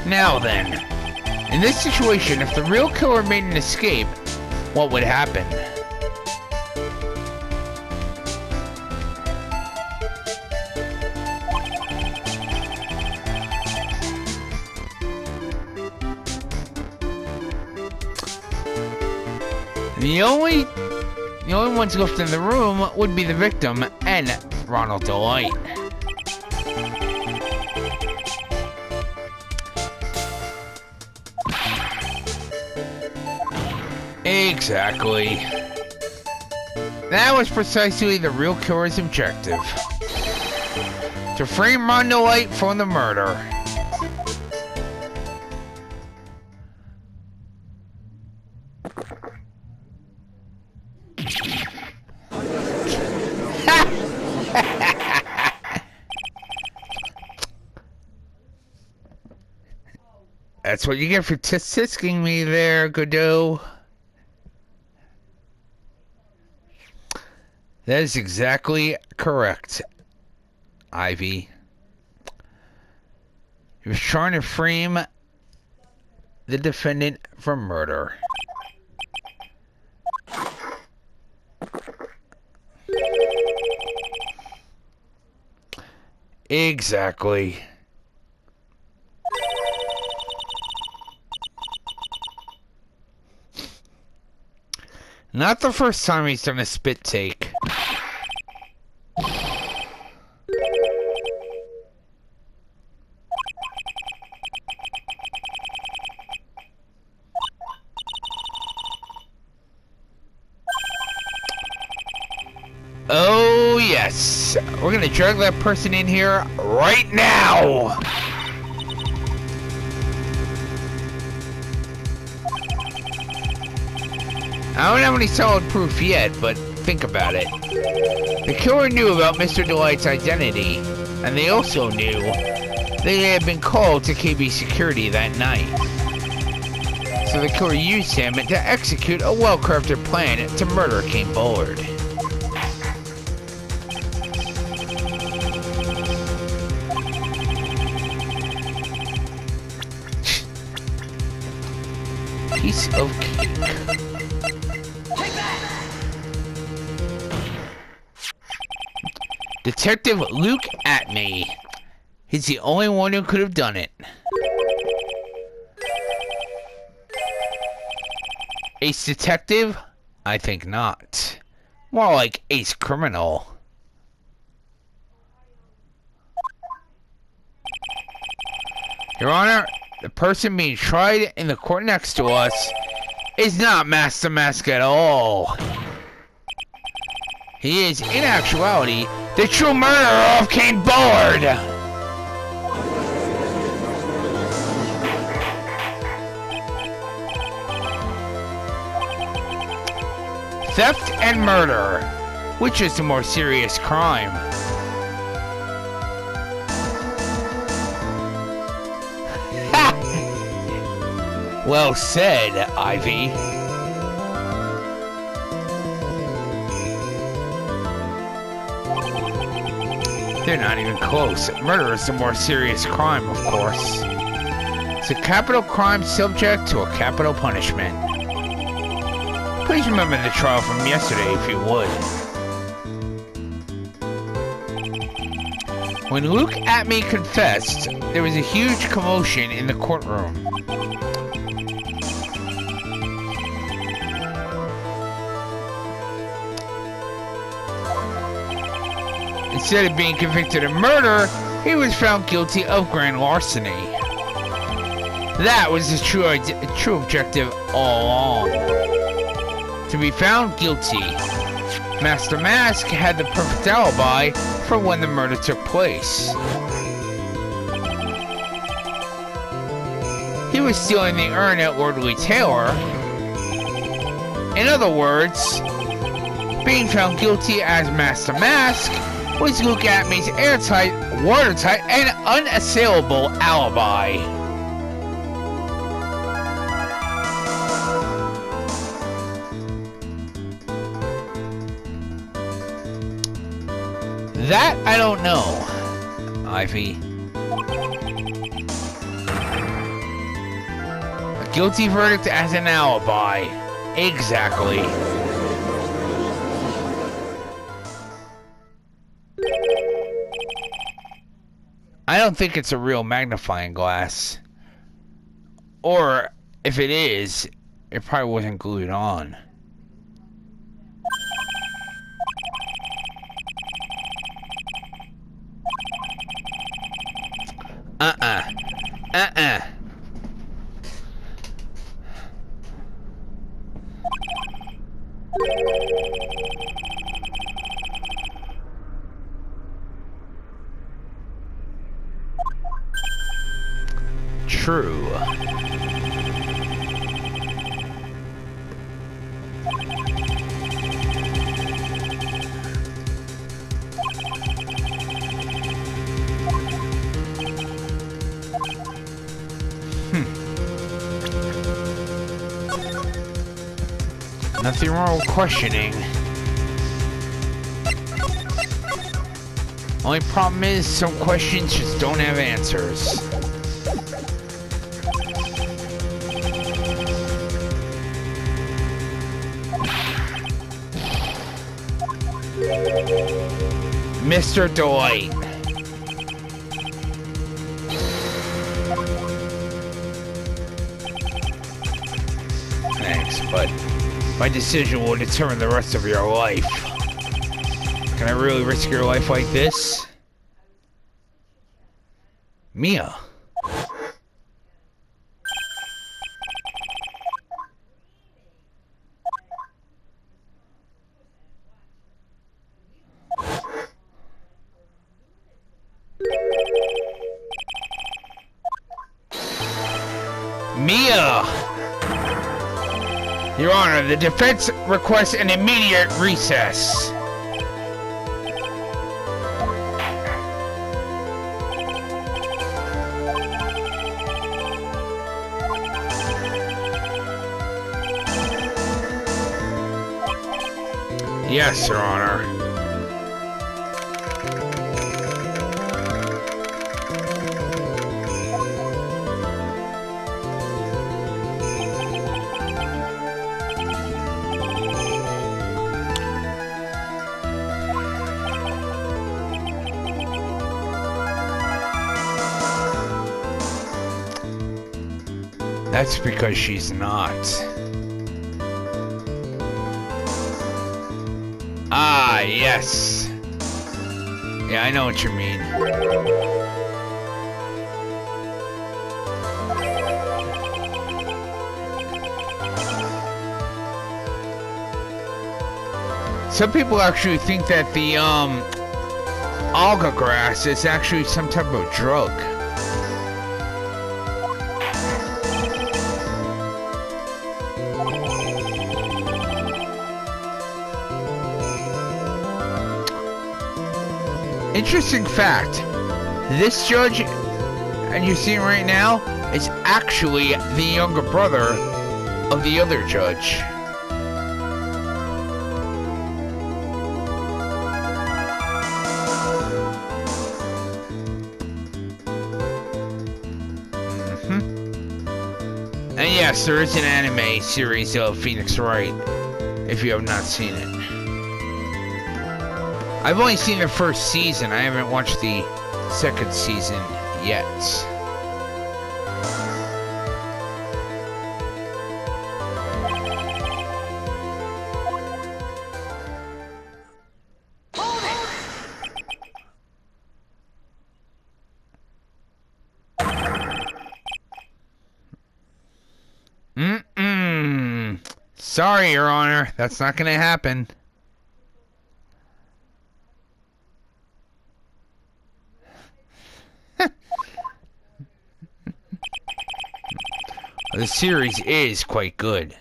Now then, in this situation, if the real killer made an escape, what would happen? The only ones left in the room would be the victim and Ronald Delight. Exactly. That was precisely the real killer's objective. To frame Ron Delight for the murder. That's what you get for tisk-tisking me there, Godot. That is exactly correct, Ivy. He was trying to frame the defendant for murder. Exactly. Not the first time he's done a spit take. Oh yes, we're gonna drag that person in here right now. I don't have any solid proof yet, but think about it. The killer knew about Mr. Delight's identity, and they also knew they had been called to KB security that night. So the killer used him to execute a well-crafted plan to murder King Bullard. Piece of cake. Detective Luke Atney. He's the only one who could have done it. Ace Detective? I think not. More like Ace Criminal. Your Honor, the person being tried in the court next to us is not Master Mask at all. He is, in actuality, the true murderer of King Bullard! Theft and murder. Which is the more serious crime? Ha! Well said, Ivy. They're not even close. Murder is the more serious crime, of course. It's a capital crime subject to a capital punishment. Please remember the trial from yesterday, if you would. When Luke Atney confessed, there was a huge commotion in the courtroom. Instead of being convicted of murder, he was found guilty of grand larceny. That was his true objective all along. To be found guilty. Master Mask had the perfect alibi for when the murder took place. He was stealing the urn at Lord Lee Taylor. In other words, being found guilty as Master Mask was Luke Atney's airtight, watertight, and unassailable alibi. That I don't know, Ivy. Guilty verdict as an alibi. Exactly. I don't think it's a real magnifying glass. Or, if it is, it probably wasn't glued on. True. Nothing wrong with questioning. Only problem is some questions just don't have answers. Mr. Delight. Thanks, but my decision will determine the rest of your life. Can I really risk your life like this? Mia. Mia! Your Honor, the defense requests an immediate recess. Yes, Your Honor. That's because she's not. Ah, yes. Yeah, I know what you mean. Some people actually think that the alga grass is actually some type of drug. Interesting fact, this judge, and you're seeing right now, is actually the younger brother of the other judge. And yes, there is an anime series of Phoenix Wright, if you have not seen it. I've only seen the first season. I haven't watched the second season yet. Sorry, Your Honor. That's not going to happen. The series is quite good.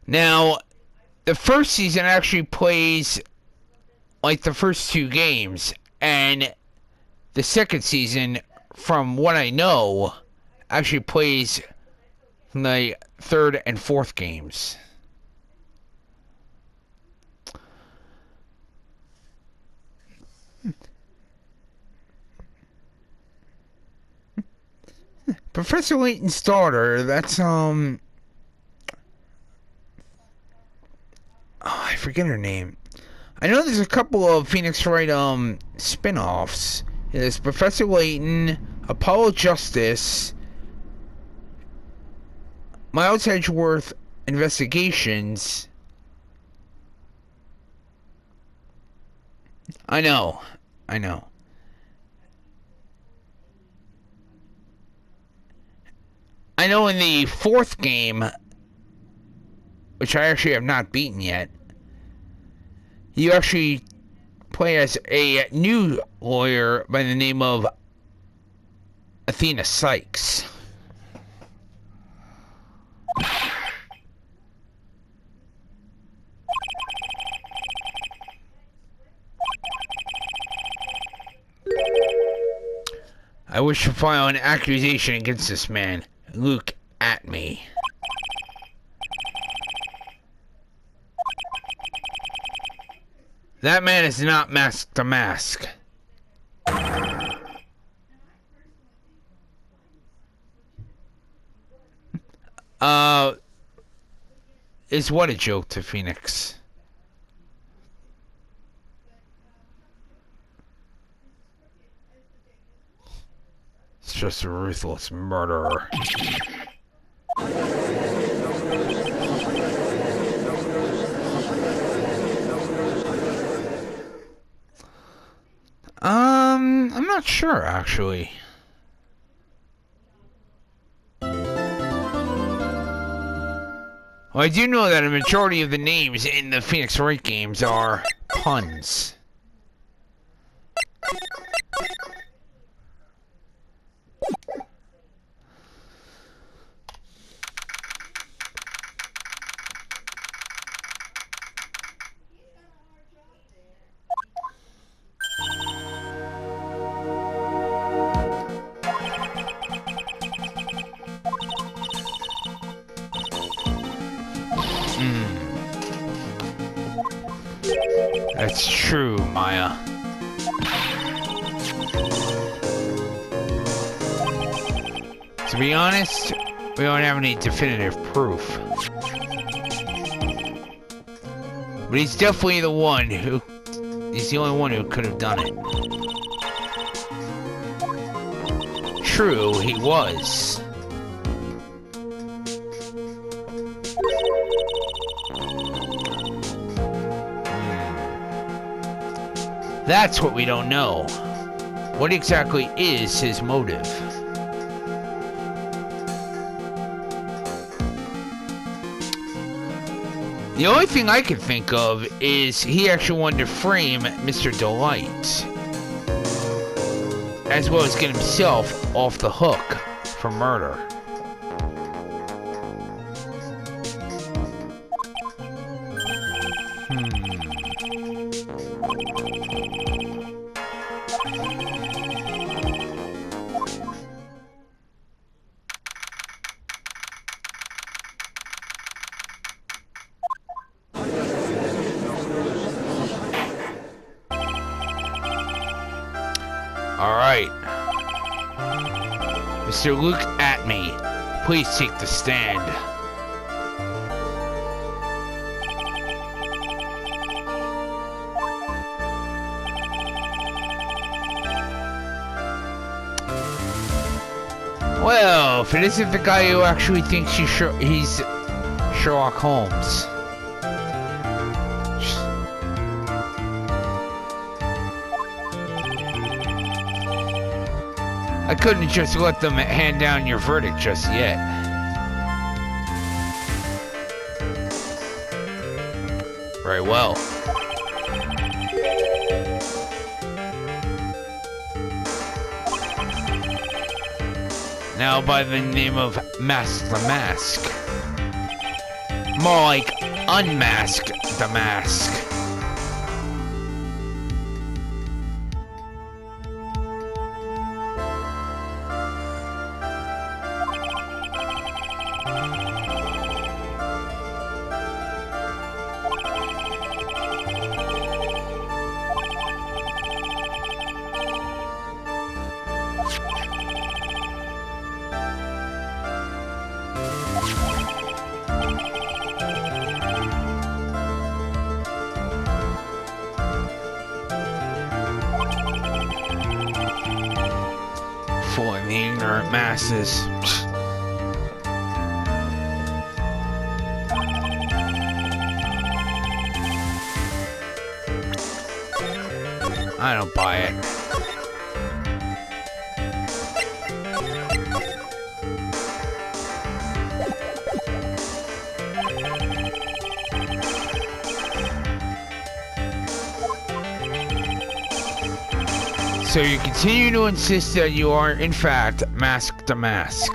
Now, the first season actually plays like the first two games, and the second season, from what I know, actually plays the third and fourth games. Professor Layton's daughter, that's, oh, I forget her name. I know there's a couple of Phoenix Wright, spin-offs. There's Professor Layton, Apollo Justice, Miles Edgeworth Investigations. I know. I know in the fourth game, which I actually have not beaten yet, you actually play as a new lawyer by the name of Athena Sykes. I wish to file an accusation against this man. Look at me. That man is not Mask the Mask. Is what a joke to Phoenix. It's just a ruthless murderer. I'm not sure, actually. Well, I do know that a majority of the names in the Phoenix Wright games are puns. That's true, Maya. To be honest, we don't have any definitive proof. But he's definitely the one who... He's the only one who could have done it. True, he was. That's what we don't know. What exactly is his motive? The only thing I can think of is he actually wanted to frame Mr. Delight, as well as get himself off the hook for murder. Alright. Mr. Look at me. Please take the stand. Well, if it isn't the guy who actually thinks he's Sherlock Holmes. I couldn't just let them hand down your verdict just yet. Very well. Now by the name of Mask the Mask. More like Unmask the Mask. ignorant masses. I don't buy it. So you continue to insist that you are, in fact, Mask the Mask.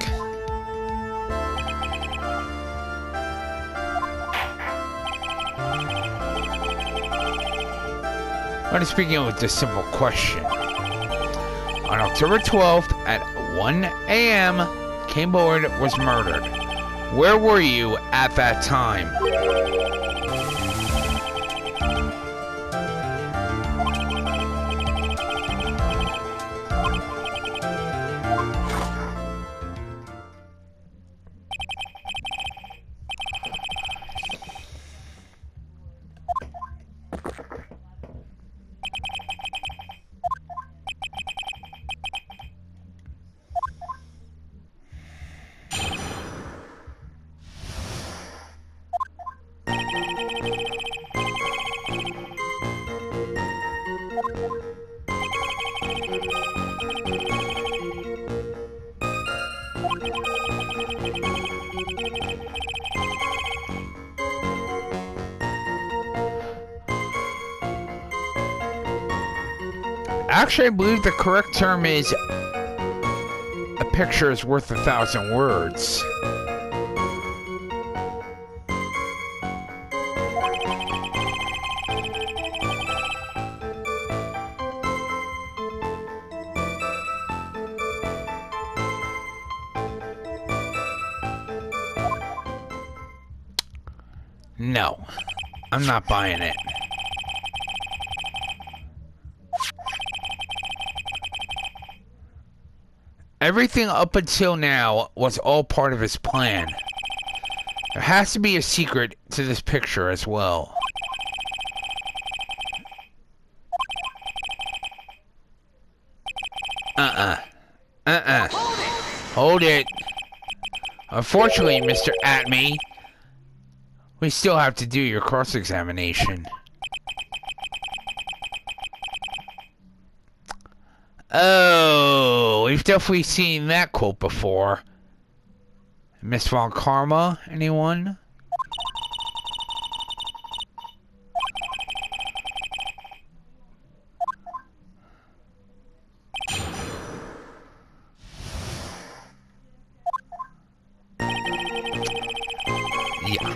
Let us begin with this simple question. On October 12th at 1 a.m., King Boyd was murdered. Where were you at that time? Actually, I believe the correct term is a picture is worth 1,000 words. No, I'm not buying it. Everything up until now was all part of his plan. There has to be a secret to this picture as well. Hold it. Unfortunately, Mr. Atme, we still have to do your cross-examination. Oh, we've definitely seen that quote before. Miss Von Karma, anyone? Yeah.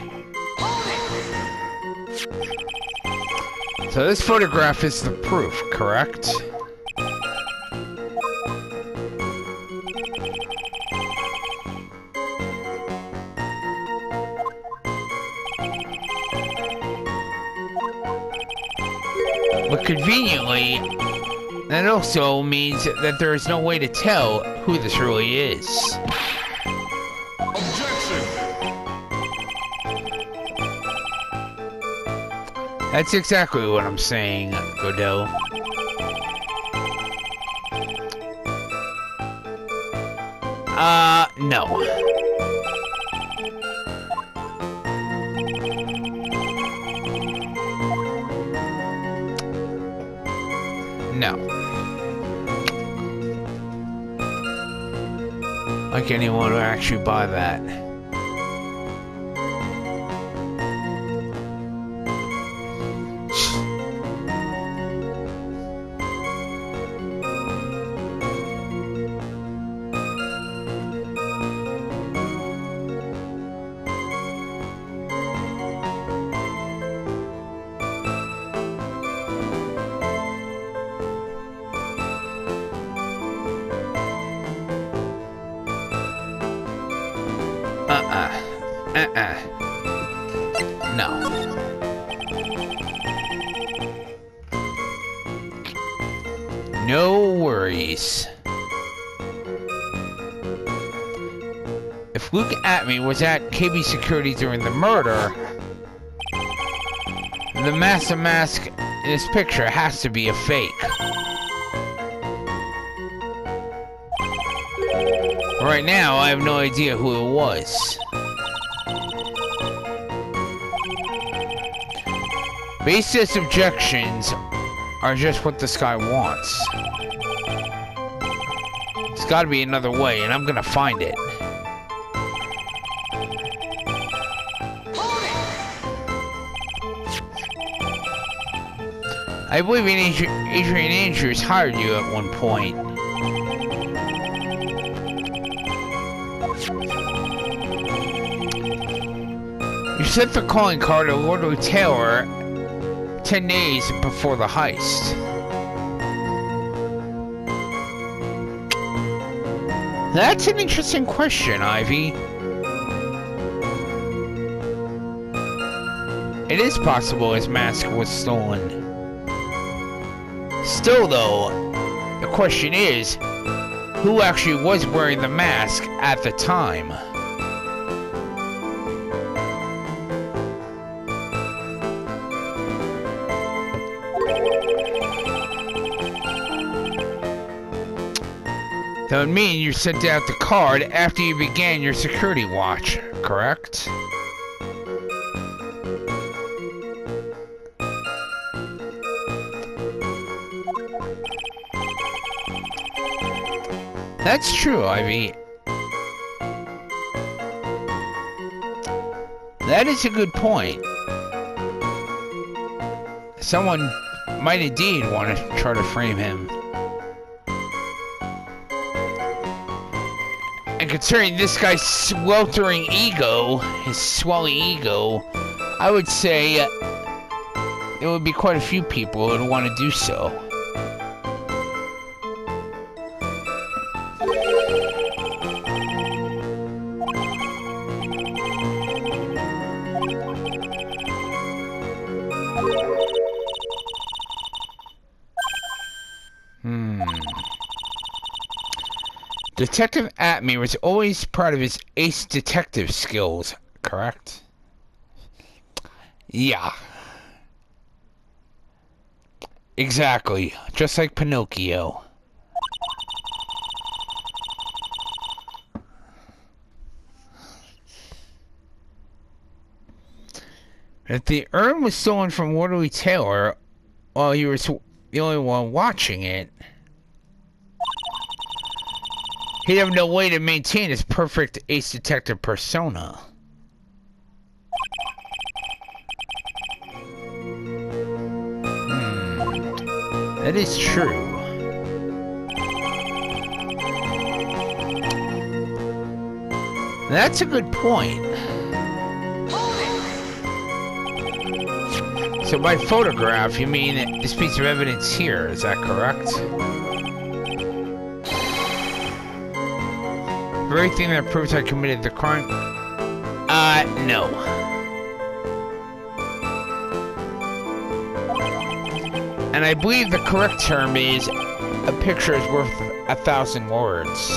So this photograph is the proof, correct? But conveniently, that also means that there is no way to tell who this really is. Objection! That's exactly what I'm saying, Godot. No. No. Like anyone would actually buy that. No. No worries. If Luke Atme was at KB Security during the murder, the massive mask in this picture has to be a fake. Right now, I have no idea who it was. Baseless objections are just what this guy wants. There's gotta be another way, and I'm gonna find it. I believe Adrian Andrews hired you at one point. You sent the calling card to Lord Taylor 10 days before the heist. That's an interesting question, Ivy. It is possible his mask was stolen. Still, though, the question is, who actually was wearing the mask at the time? That would mean you sent out the card after you began your security watch, correct? That's true, Ivy. That is a good point. Someone might indeed want to try to frame him. And considering this guy's sweltering ego, his swelling ego, I would say there would be quite a few people who would want to do so. Detective Atme was always proud of his ace detective skills, correct? Yeah. Exactly. Just like Pinocchio. If the urn was stolen from Waterloo Taylor while he was the only one watching it, he'd have no way to maintain his perfect ace detective persona. That is true. That's a good point. So by photograph, you mean this piece of evidence here, is that correct? The very thing that proves I committed the crime? No. And I believe the correct term is, a picture is worth 1,000 words.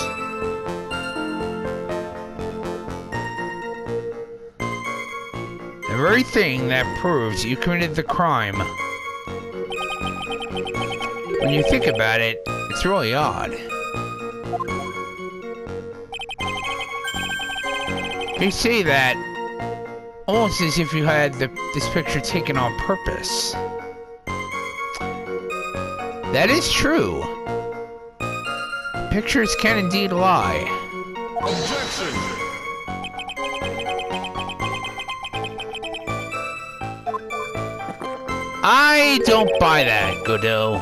The very thing that proves you committed the crime. When you think about it, it's really odd. You say that almost as if you had this picture taken on purpose. That is true. Pictures can indeed lie. Objection! I don't buy that, Godot.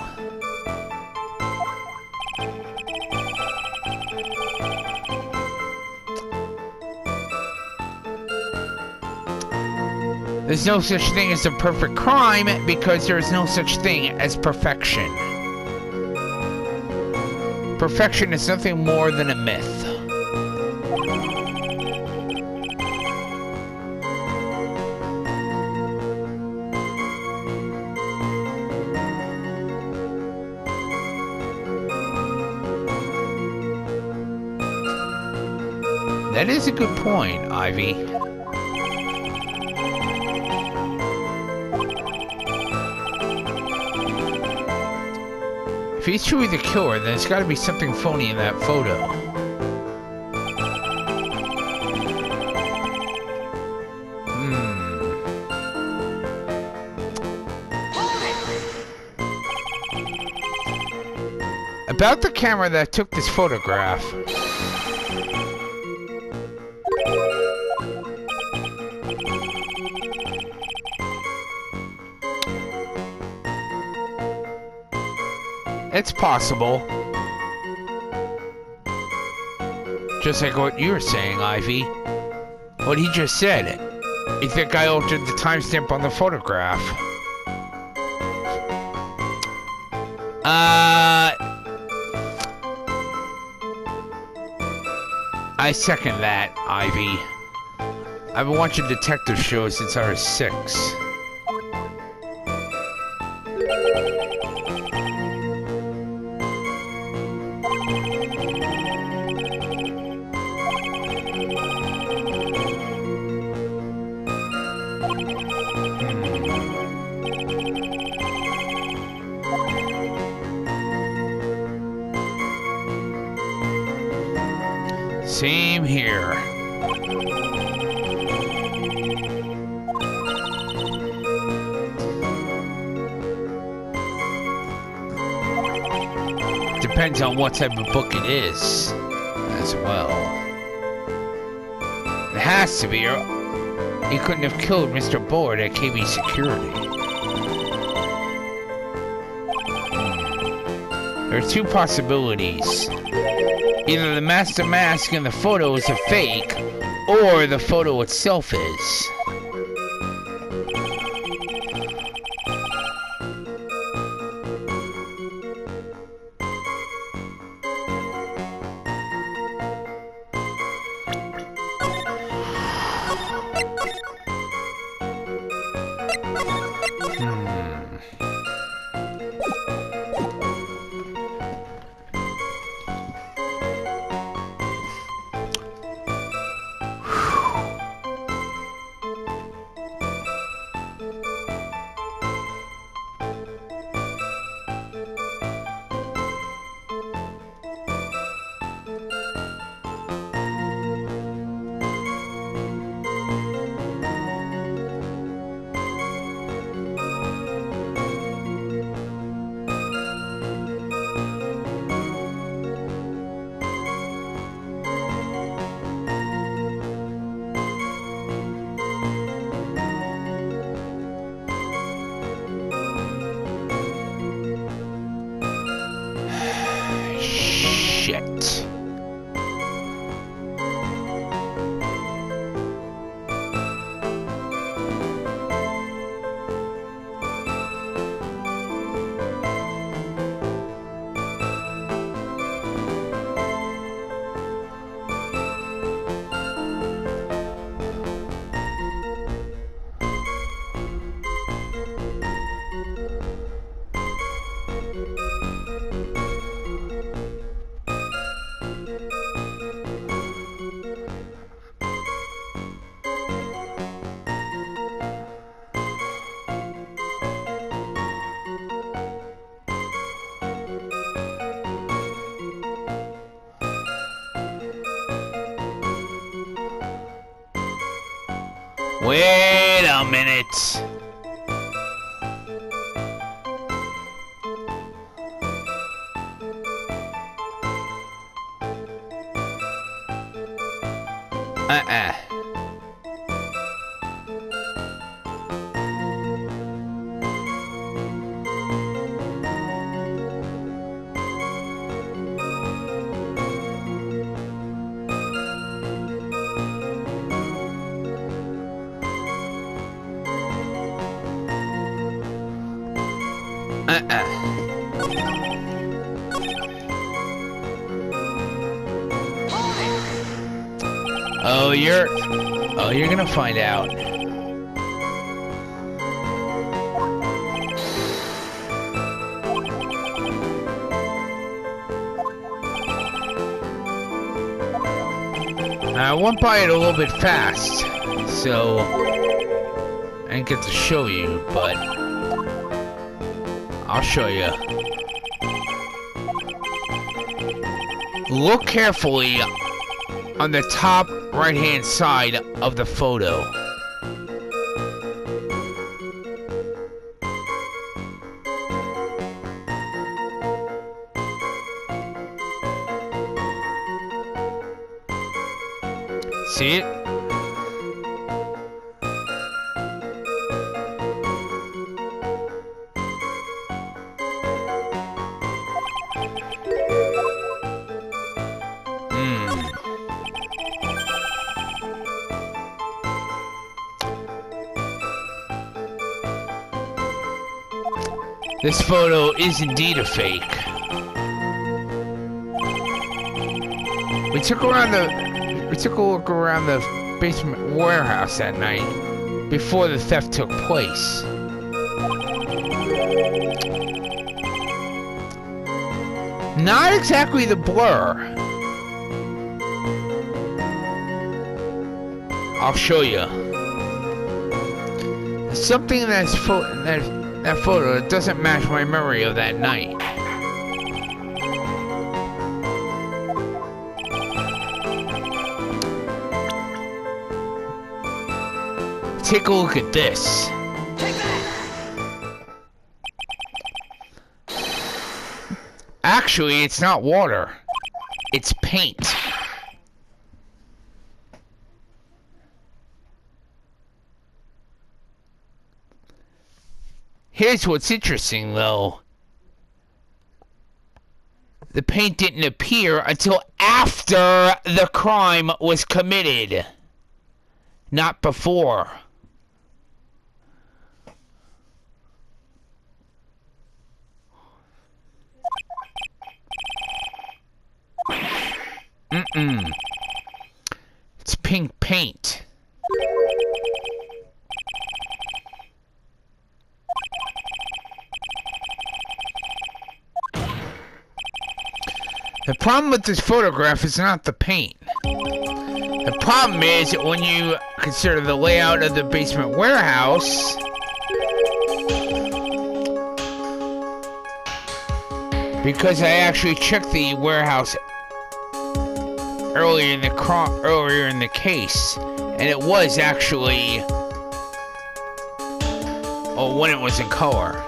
There's no such thing as a perfect crime because there is no such thing as perfection. Perfection is nothing more than a myth. That is a good point, Ivy. If he's truly the killer, then there's got to be something phony in that photo. About the camera that took this photograph. It's possible. Just like what you were saying, Ivy. What he just said. You think I altered the timestamp on the photograph? I second that, Ivy. I've been watching detective shows since I was 6. Same here. Depends on what type of book it is, as well. It has to be, or he couldn't have killed Mr. Board at KB Security. There are 2 possibilities. Either the master mask in the photo is a fake, or the photo itself is. Shit. Wait a minute. Oh, you're gonna find out. I went by it a little bit fast, so I didn't get to show you, but I'll show you. Look carefully on the top right-hand side of the photo. See it? This photo is indeed a fake. We took a look around the basement warehouse that night before the theft took place. Not exactly the blur. I'll show you. Something in that photo that doesn't match my memory of that night. Take a look at this. Actually, it's not water. It's paint. Here's what's interesting, though. The paint didn't appear until after the crime was committed, not before. It's pink paint. The problem with this photograph is not the paint. The problem is when you consider the layout of the basement warehouse. Because I actually checked the warehouse earlier in the case, and it was actually when it was in color.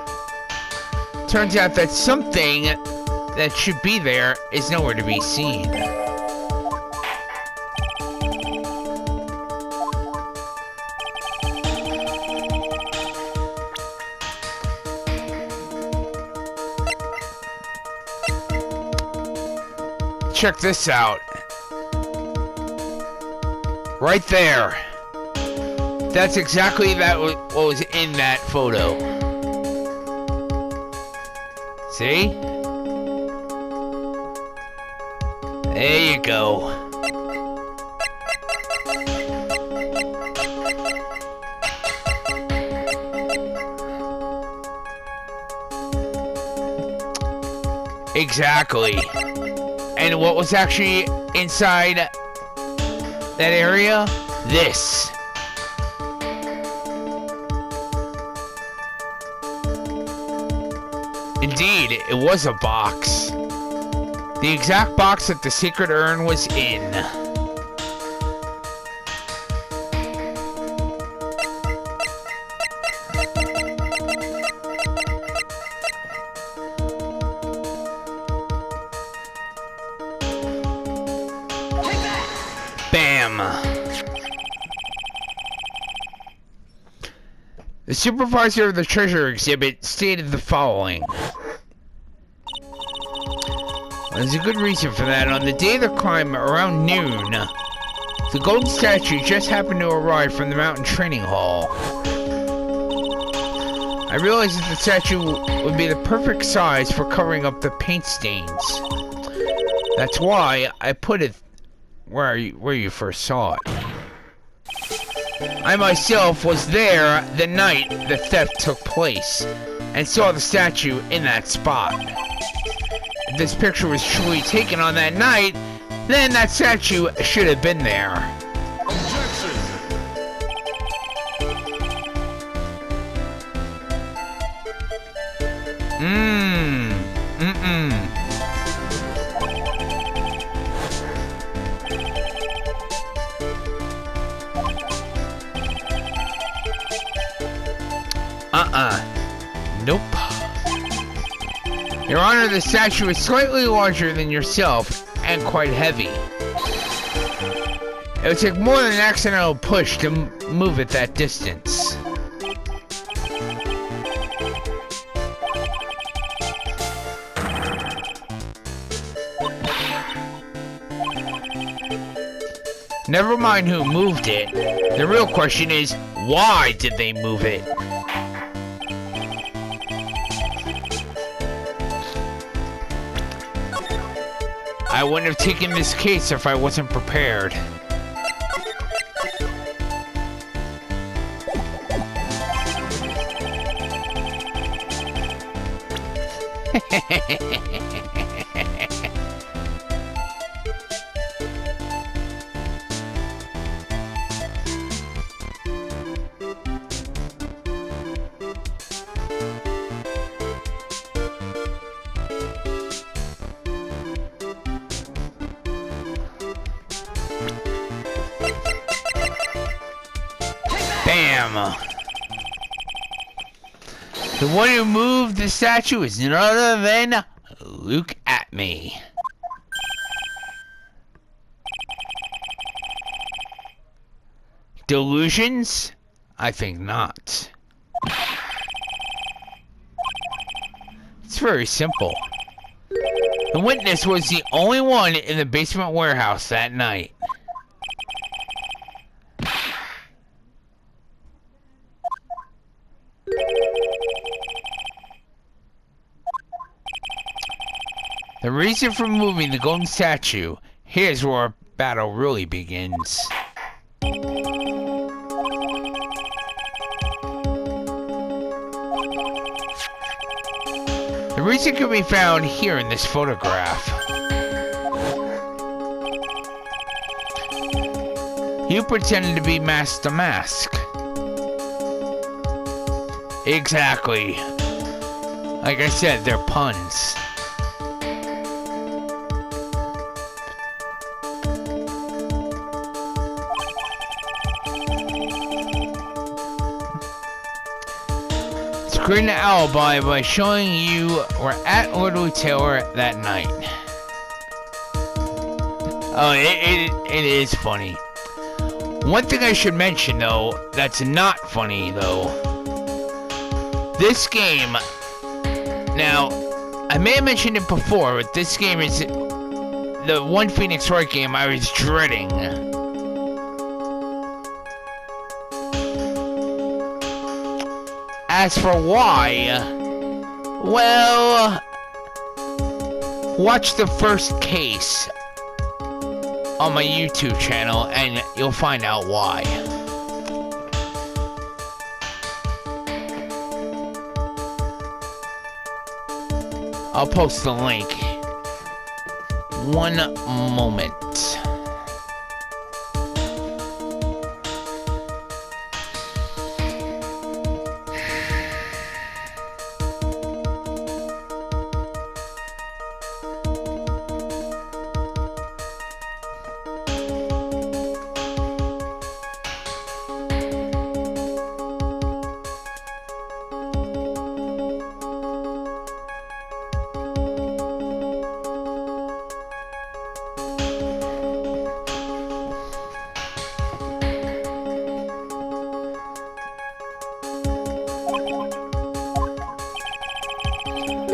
Turns out that something that should be there is nowhere to be seen. Check this out. Right there. That's exactly what was in that photo. See? There you go. Exactly. And what was actually inside that area? This. Indeed, it was a box. The exact box that the secret urn was in. Bam! The supervisor of the treasure exhibit stated the following. There's a good reason for that. On the day of the crime, around noon, the golden statue just happened to arrive from the mountain training hall. I realized that the statue would be the perfect size for covering up the paint stains. That's why I put it where you first saw it. I myself was there the night the theft took place and saw the statue in that spot. If this picture was truly taken on that night, then that statue should have been there. Objection! Nope. Your Honor, the statue is slightly larger than yourself and quite heavy. It would take more than an accidental push to move it that distance. Never mind who moved it. The real question is, why did they move it? I wouldn't have taken this case if I wasn't prepared. Bam! The one who moved the statue is none other than Look at me. Delusions? I think not. It's very simple. The witness was the only one in the basement warehouse that night. The reason for moving the golden statue, here's where our battle really begins. The reason can be found here in this photograph. You pretended to be Mask the Mask. Exactly. Like I said, they're puns. Creating an alibi by showing you were at Lord Taylor that night. Oh, it is funny. One thing I should mention though, that's not funny though. This game, now, I may have mentioned it before, but this game is the one Phoenix Wright game I was dreading. As for why, well, watch the first case on my YouTube channel and you'll find out why. I'll post the link. One moment.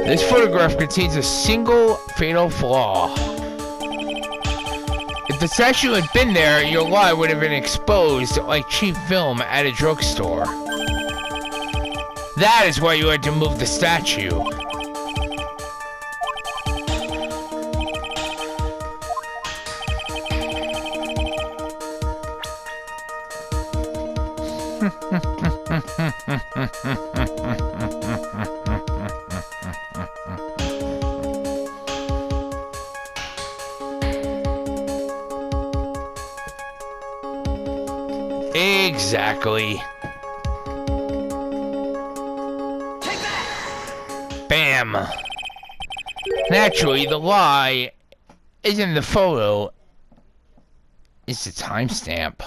This photograph contains a single fatal flaw. If the statue had been there, your lie would have been exposed like cheap film at a drugstore. That is why you had to move the statue. Exactly. Take that! Bam. Naturally, the lie isn't the photo, it's the timestamp.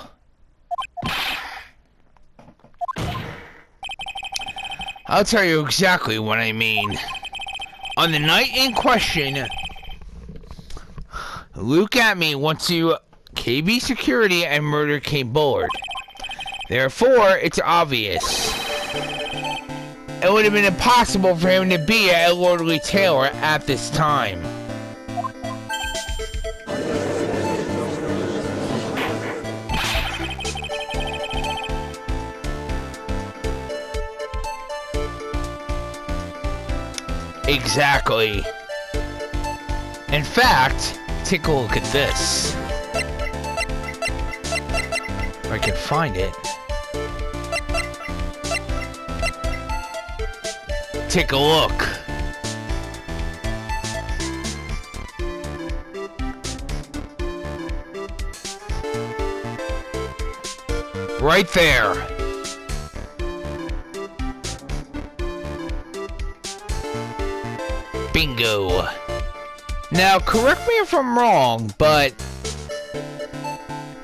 I'll tell you exactly what I mean. On the night in question, Look at me wants to kill KB security and murder came board. Therefore, it's obvious. It would have been impossible for him to be a lordly tailor at this time. Exactly. In fact, take a look at this. If I can find it. Take a look. Right there. Bingo. Now, correct me if I'm wrong, but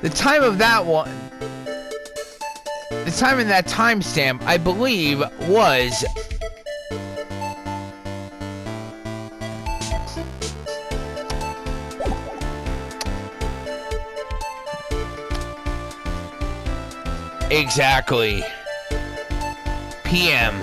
the time of that one, the time in that timestamp, I believe, was exactly PM.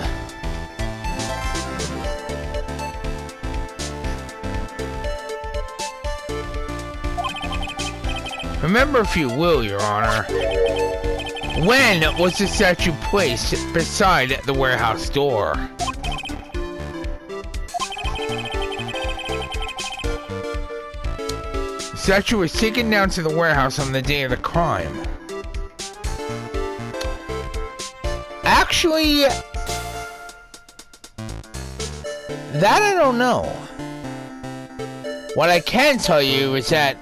Remember, if you will, Your Honor, when was the statue placed beside the warehouse door? The statue was taken down to the warehouse on the day of the crime. Actually, that I don't know. What I can tell you is that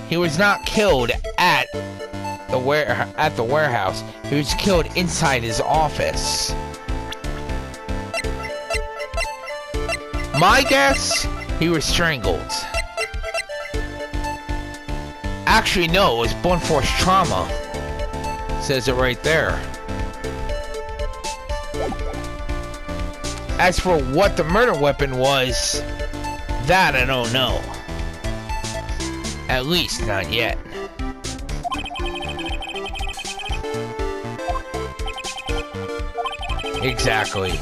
he was not killed at the warehouse. He was killed inside his office. My guess, he was strangled. Actually, no, it was blunt force trauma. Says it right there. As for what the murder weapon was, that I don't know. At least not yet. Exactly.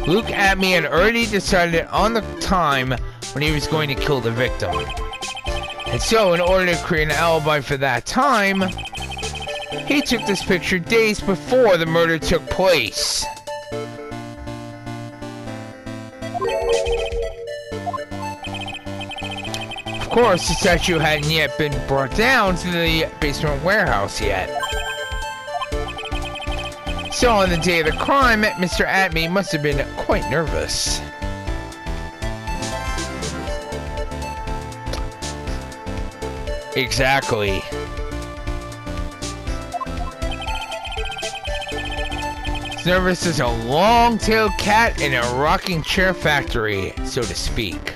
Luke Atme had already decided on the time when he was going to kill the victim. And so, in order to create an alibi for that time, he took this picture days before the murder took place. Of course, the statue hadn't yet been brought down to the basement warehouse yet. So on the day of the crime, Mr. Atme must have been quite nervous. Exactly. As nervous as a long-tailed cat in a rocking chair factory, so to speak.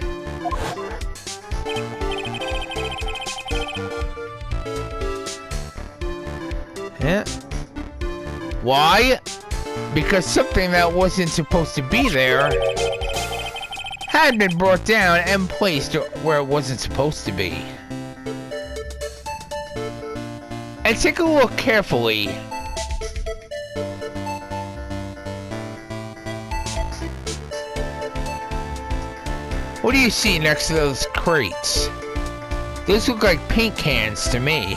Yeah. Why? Because something that wasn't supposed to be there had been brought down and placed where it wasn't supposed to be. And take a look carefully. What do you see next to those crates? Those look like paint cans to me.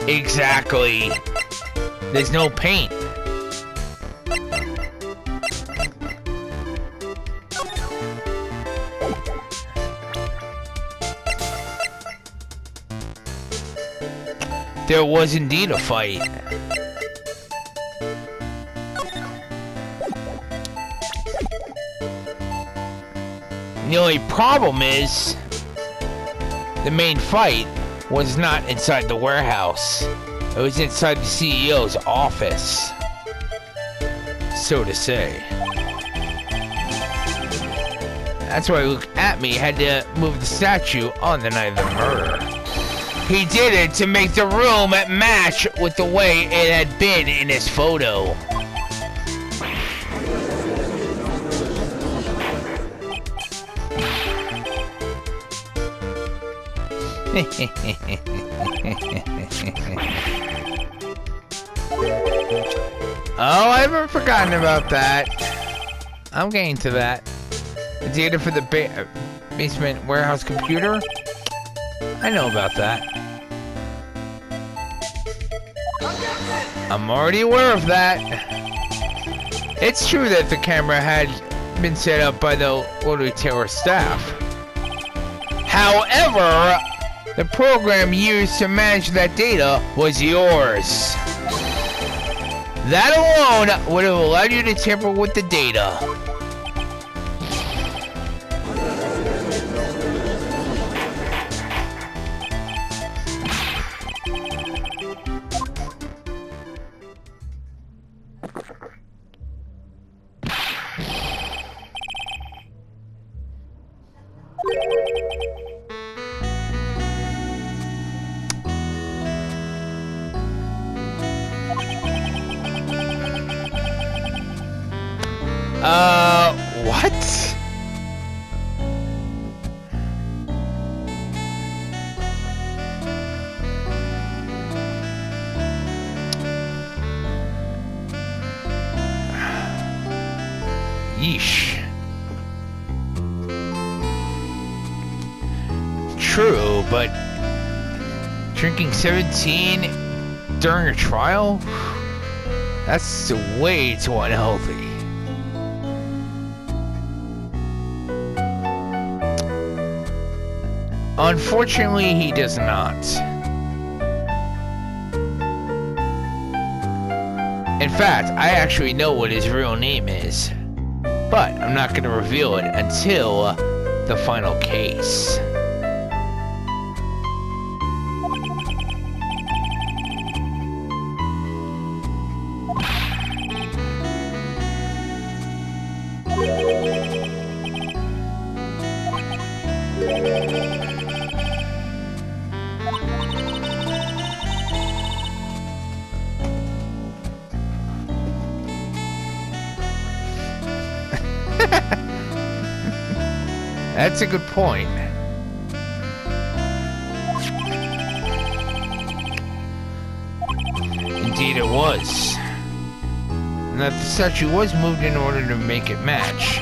Exactly. There's no paint. There was indeed a fight. The only problem is the main fight was not inside the warehouse. It was inside the CEO's office, so to say. That's why Look At Me had to move the statue on the night of the murder. He did it to make the room match with the way it had been in his photo. Oh, I haven't forgotten about that. I'm getting to that. The data for the basement warehouse computer? I know about that. I'm already aware of that. It's true that the camera had been set up by the Lottery Taylor staff. However, the program used to manage that data was yours. That alone would have allowed you to tamper with the data. What? Yeesh. True, but drinking 17 during a trial? That's way too unhealthy. Unfortunately, he does not. In fact, I actually know what his real name is, but I'm not going to reveal it until the final case. That's a good point. Indeed it was. And that the statue was moved in order to make it match.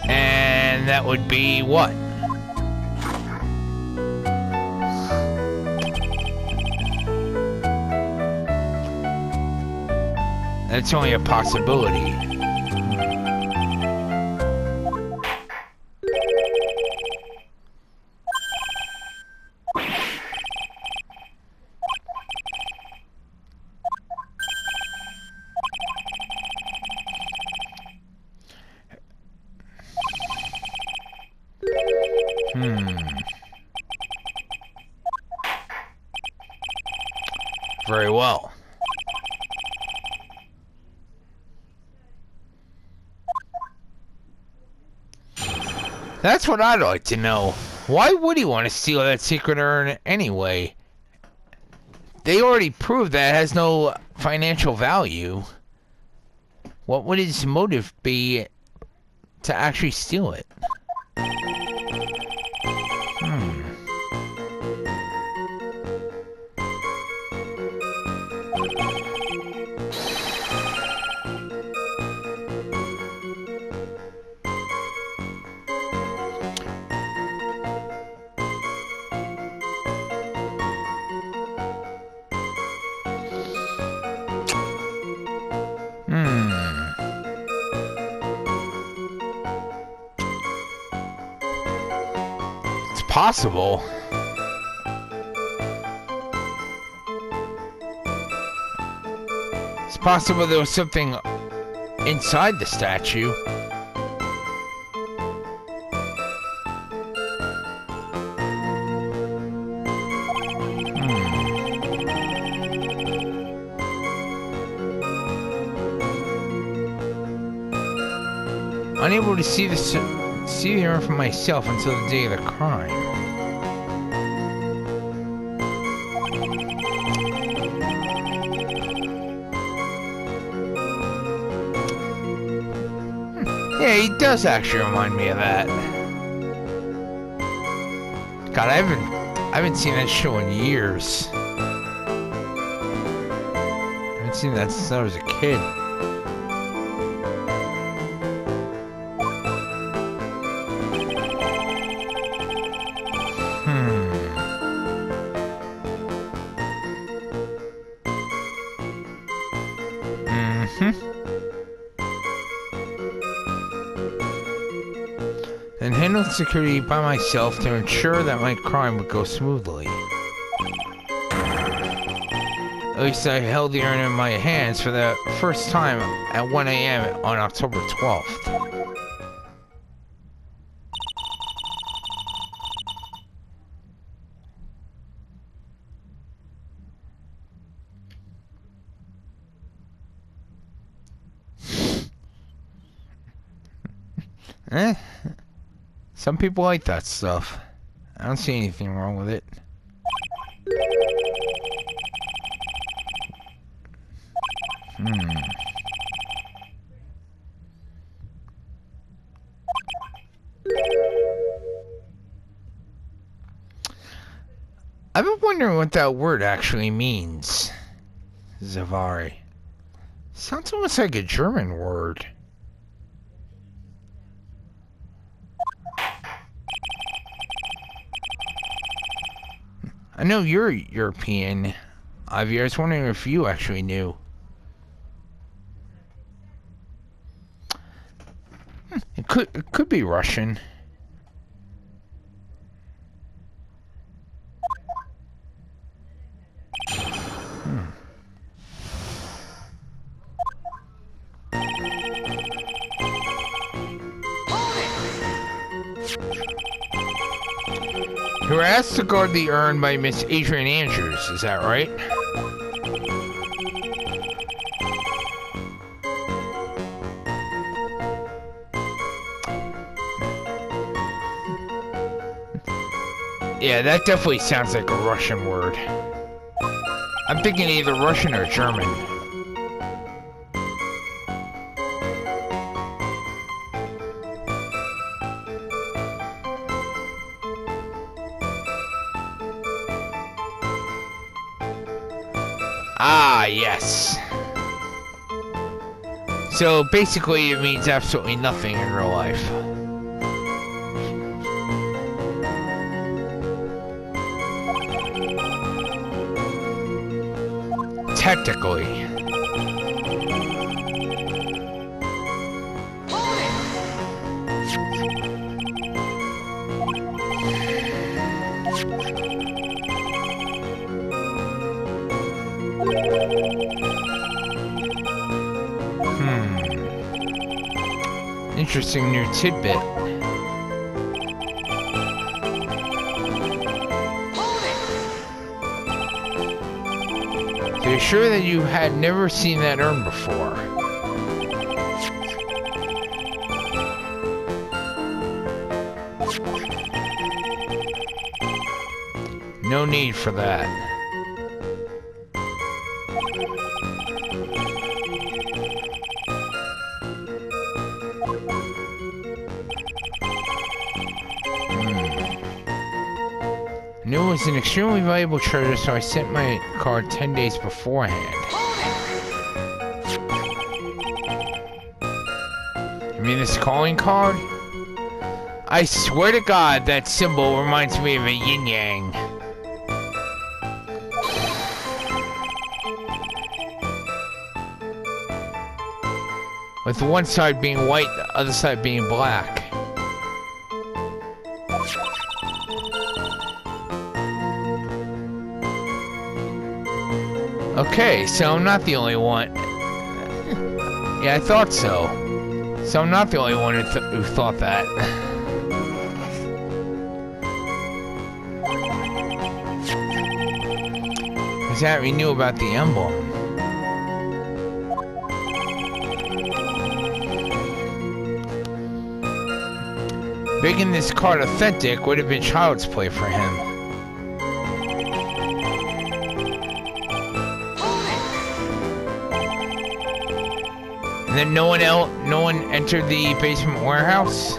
And that would be what? That's only a possibility. Very well. That's what I'd like to know. Why would he want to steal that secret urn anyway? They already proved that it has no financial value. What would his motive be to actually steal it? Possible. It's possible there was something inside the statue. Unable to see the urn for myself until the day of the crime. Yeah, he does actually remind me of that. God, I haven't seen that show in years. I haven't seen that since I was a kid. And handled security by myself to ensure that my crime would go smoothly. At least I held the urn in my hands for the first time at 1 a.m. on October 12th. Some people like that stuff. I don't see anything wrong with it. I've been wondering what that word actually means. Zavari. Sounds almost like a German word. I know you're European, Ivy. I was wondering if you actually knew. It could be Russian. You were asked to guard the urn by Miss Adrian Andrews, is that right? Yeah, that definitely sounds like a Russian word. I'm thinking either Russian or German. Ah, yes. So basically it means absolutely nothing in real life. Technically. Interesting new tidbit. So you're sure that you had never seen that urn before? No need for that. I knew it was an extremely valuable treasure, so I sent my card 10 days beforehand. You mean this calling card? I swear to God, that symbol reminds me of a yin-yang. With one side being white, the other side being black. Okay, so I'm not the only one. Yeah, I thought so. So I'm not the only one who thought that. Because that we knew about the emblem. Making this card authentic would have been child's play for him. And then no one entered the basement warehouse?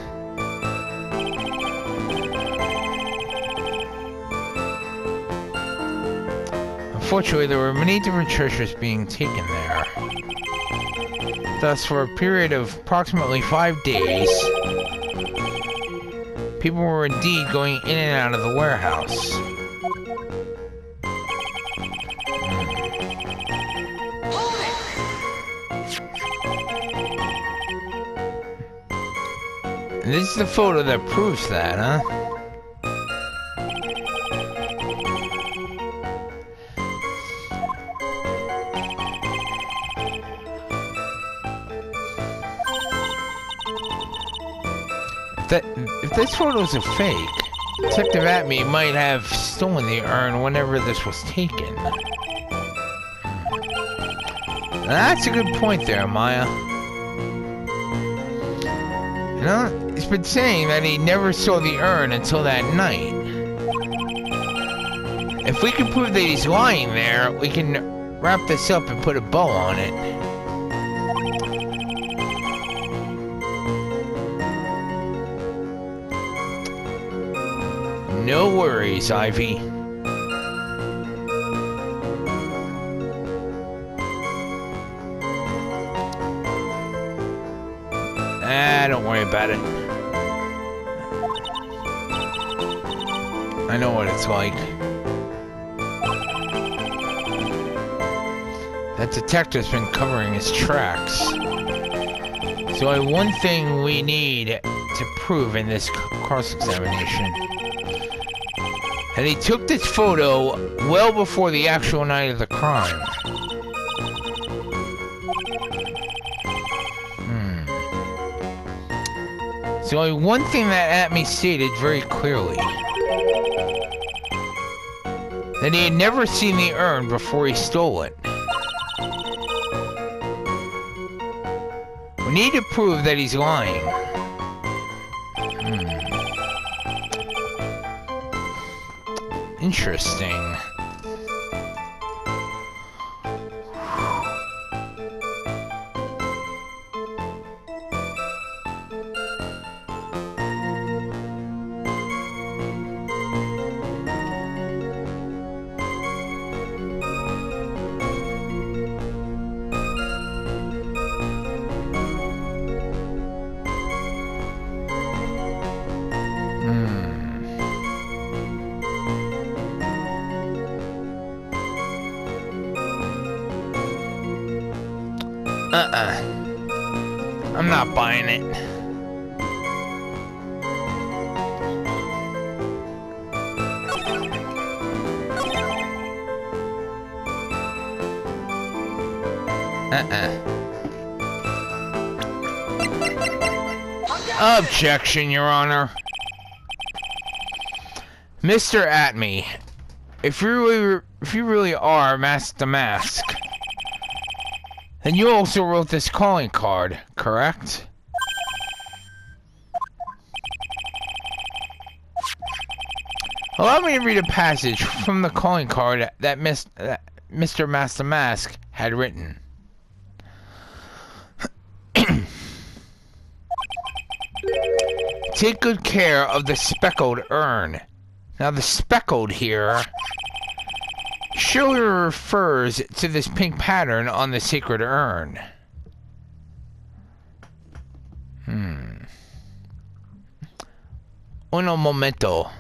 Unfortunately, there were many different treasures being taken there. Thus, for a period of approximately 5 days, people were indeed going in and out of the warehouse. And this is the photo that proves that, huh? If this photo's a fake, Detective Atme might have stolen the urn whenever this was taken. That's a good point there, Maya. You know, he's been saying that he never saw the urn until that night. If we can prove that he's lying there, we can wrap this up and put a bow on it. No worries, Ivy. Don't worry about it. I know what it's like. That detective's been covering his tracks. So one thing we need to prove in this cross-examination. And he took this photo well before the actual night of the crime. There's only one thing that Atme stated very clearly. That he had never seen the urn before he stole it. We need to prove that he's lying. Interesting. I'm not buying it. Objection, Your Honor. Mr. Atme, if you really are the Mask, then you also wrote this calling card, correct? Allow me to read a passage from the calling card that Mr. Master Mask had written. Take good care of the speckled urn. Now the speckled here surely refers to this pink pattern on the sacred urn. Uno momento.